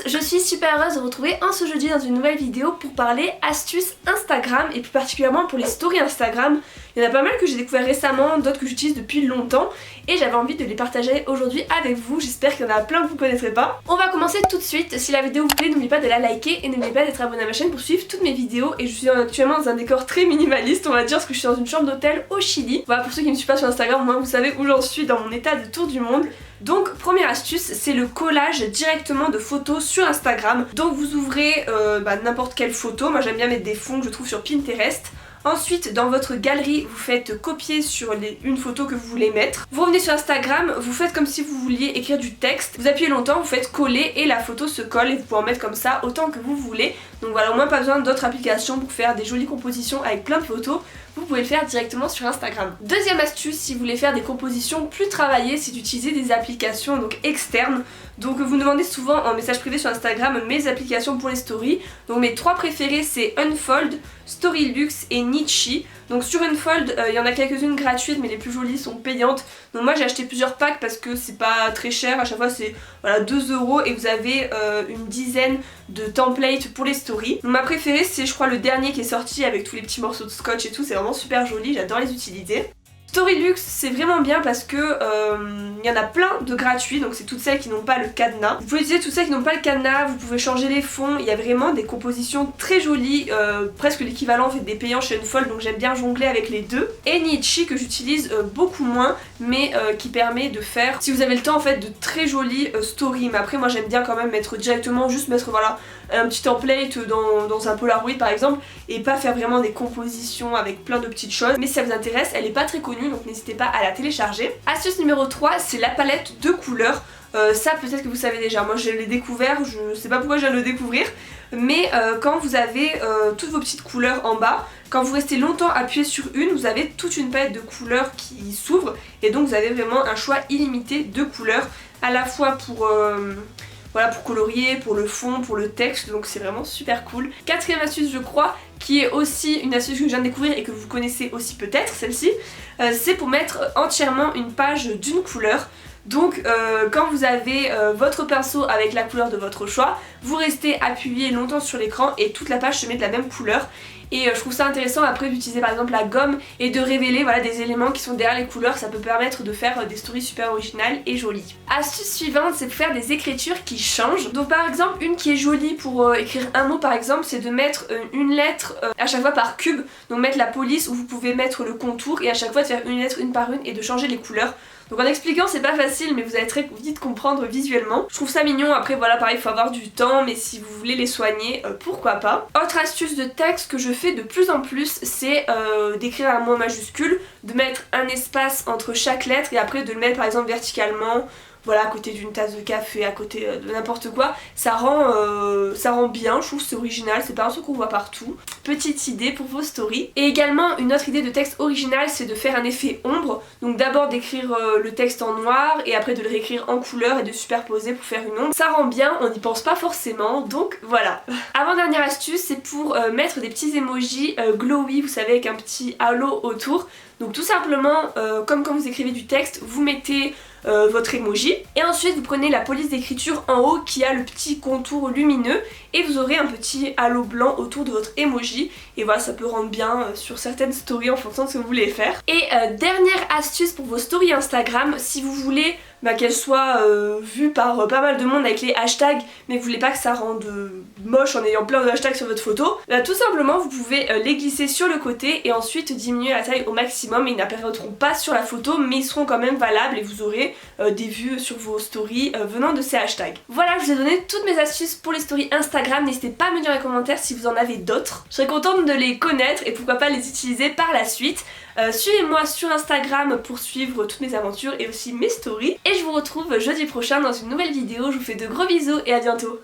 Je suis super heureuse de vous retrouver ce jeudi dans une nouvelle vidéo pour parler astuces Instagram et plus particulièrement pour les stories Instagram. Il y en a pas mal que j'ai découvert récemment, d'autres que j'utilise depuis longtemps et j'avais envie de les partager aujourd'hui avec vous. J'espère qu'il y en a plein que vous ne connaîtrez pas. On va commencer tout de suite. Si la vidéo vous plaît, n'oubliez pas de la liker et n'oubliez pas d'être abonné à ma chaîne pour suivre toutes mes vidéos. Et je suis actuellement dans un décor très minimaliste, on va dire, parce que je suis dans une chambre d'hôtel au Chili. Voilà, pour ceux qui ne me suivent pas sur Instagram, moi vous savez où j'en suis dans mon état de tour du monde. Donc première astuce, c'est le collage directement de photos sur Instagram. Donc vous ouvrez n'importe quelle photo, moi j'aime bien mettre des fonds que je trouve sur Pinterest. Ensuite, dans votre galerie, vous faites copier sur une photo que vous voulez mettre. Vous revenez sur Instagram, vous faites comme si vous vouliez écrire du texte. Vous appuyez longtemps, vous faites coller et la photo se colle et vous pouvez en mettre comme ça autant que vous voulez. Donc voilà, au moins pas besoin d'autres applications pour faire des jolies compositions avec plein de photos. Vous pouvez le faire directement sur Instagram. Deuxième astuce, si vous voulez faire des compositions plus travaillées, c'est d'utiliser des applications donc externes. Donc vous me demandez souvent en message privé sur Instagram mes applications pour les stories. Donc mes trois préférés, c'est Unfold, Storylux et Nitchi. Donc sur Unfold, il y en a quelques-unes gratuites mais les plus jolies sont payantes. Donc moi j'ai acheté plusieurs packs parce que c'est pas très cher, à chaque fois c'est 2 € et vous avez une dizaine de templates pour les stories. Donc ma préférée c'est je crois le dernier qui est sorti avec tous les petits morceaux de scotch et tout, c'est vraiment super joli, j'adore les utiliser. Storylux c'est vraiment bien parce que il y en a plein de gratuits, donc c'est toutes celles qui n'ont pas le cadenas. Vous pouvez utiliser toutes celles qui n'ont pas le cadenas, vous pouvez changer les fonds, il y a vraiment des compositions très jolies, presque l'équivalent en fait des payants chez Unfold, donc j'aime bien jongler avec les deux. Et Nitchi que j'utilise beaucoup moins, mais qui permet de faire, si vous avez le temps en fait, de très jolies stories. Mais après moi j'aime bien quand même mettre directement, juste mettre voilà un petit template dans un Polaroid par exemple, et pas faire vraiment des compositions avec plein de petites choses. Mais si ça vous intéresse, elle est pas très connue, donc n'hésitez pas à la télécharger. Astuce numéro 3, c'est la palette de couleurs. Ça peut-être que vous savez déjà, moi je l'ai découvert, je sais pas pourquoi je viens de le découvrir, mais quand vous avez toutes vos petites couleurs en bas, quand vous restez longtemps appuyé sur une, vous avez toute une palette de couleurs qui s'ouvre et donc vous avez vraiment un choix illimité de couleurs, à la fois pour colorier, pour le fond, pour le texte, donc c'est vraiment super cool. Quatrième astuce je crois, qui est aussi une astuce que je viens de découvrir et que vous connaissez aussi peut-être, celle-ci, c'est pour mettre entièrement une page d'une couleur. Donc quand vous avez votre pinceau avec la couleur de votre choix, vous restez appuyé longtemps sur l'écran et toute la page se met de la même couleur. Et je trouve ça intéressant après d'utiliser par exemple la gomme et de révéler des éléments qui sont derrière les couleurs, ça peut permettre de faire des stories super originales et jolies. Astuce suivante, c'est de faire des écritures qui changent. Donc par exemple une qui est jolie pour écrire un mot par exemple, c'est de mettre une lettre à chaque fois par cube, donc mettre la police où vous pouvez mettre le contour et à chaque fois de faire une lettre une par une et de changer les couleurs. Donc en expliquant c'est pas facile mais vous allez très vite comprendre visuellement. Je trouve ça mignon, après voilà pareil il faut avoir du temps mais si vous voulez les soigner pourquoi pas. Autre astuce de texte que je fais de plus en plus c'est d'écrire un mot majuscule, de mettre un espace entre chaque lettre et après de le mettre par exemple verticalement. Voilà, à côté d'une tasse de café, à côté de n'importe quoi, ça rend bien, je trouve c'est original, c'est pas un truc qu'on voit partout. Petite idée pour vos stories. Et également une autre idée de texte original, c'est de faire un effet ombre, donc d'abord d'écrire le texte en noir et après de le réécrire en couleur et de superposer pour faire une ombre. Ça rend bien, on n'y pense pas forcément, donc voilà. Avant-dernière astuce, c'est pour mettre des petits emojis glowy, vous savez, avec un petit halo autour. Donc tout simplement, comme quand vous écrivez du texte, vous mettez votre emoji et ensuite vous prenez la police d'écriture en haut qui a le petit contour lumineux et vous aurez un petit halo blanc autour de votre emoji et voilà, ça peut rendre bien sur certaines stories en fonction de ce que vous voulez faire. Et dernière astuce pour vos stories Instagram, si vous voulez qu'elles soient vues par pas mal de monde avec les hashtags mais vous voulez pas que ça rende moche en ayant plein de hashtags sur votre photo, tout simplement vous pouvez les glisser sur le côté et ensuite diminuer la taille au maximum et ils n'apparaîtront pas sur la photo mais ils seront quand même valables et vous aurez des vues sur vos stories venant de ces hashtags. Voilà, je vous ai donné toutes mes astuces pour les stories Instagram, n'hésitez pas à me dire dans les commentaires si vous en avez d'autres. Je serais contente de les connaître et pourquoi pas les utiliser par la suite. Suivez-moi sur Instagram pour suivre toutes mes aventures et aussi mes stories. Et je vous retrouve jeudi prochain dans une nouvelle vidéo, je vous fais de gros bisous et à bientôt.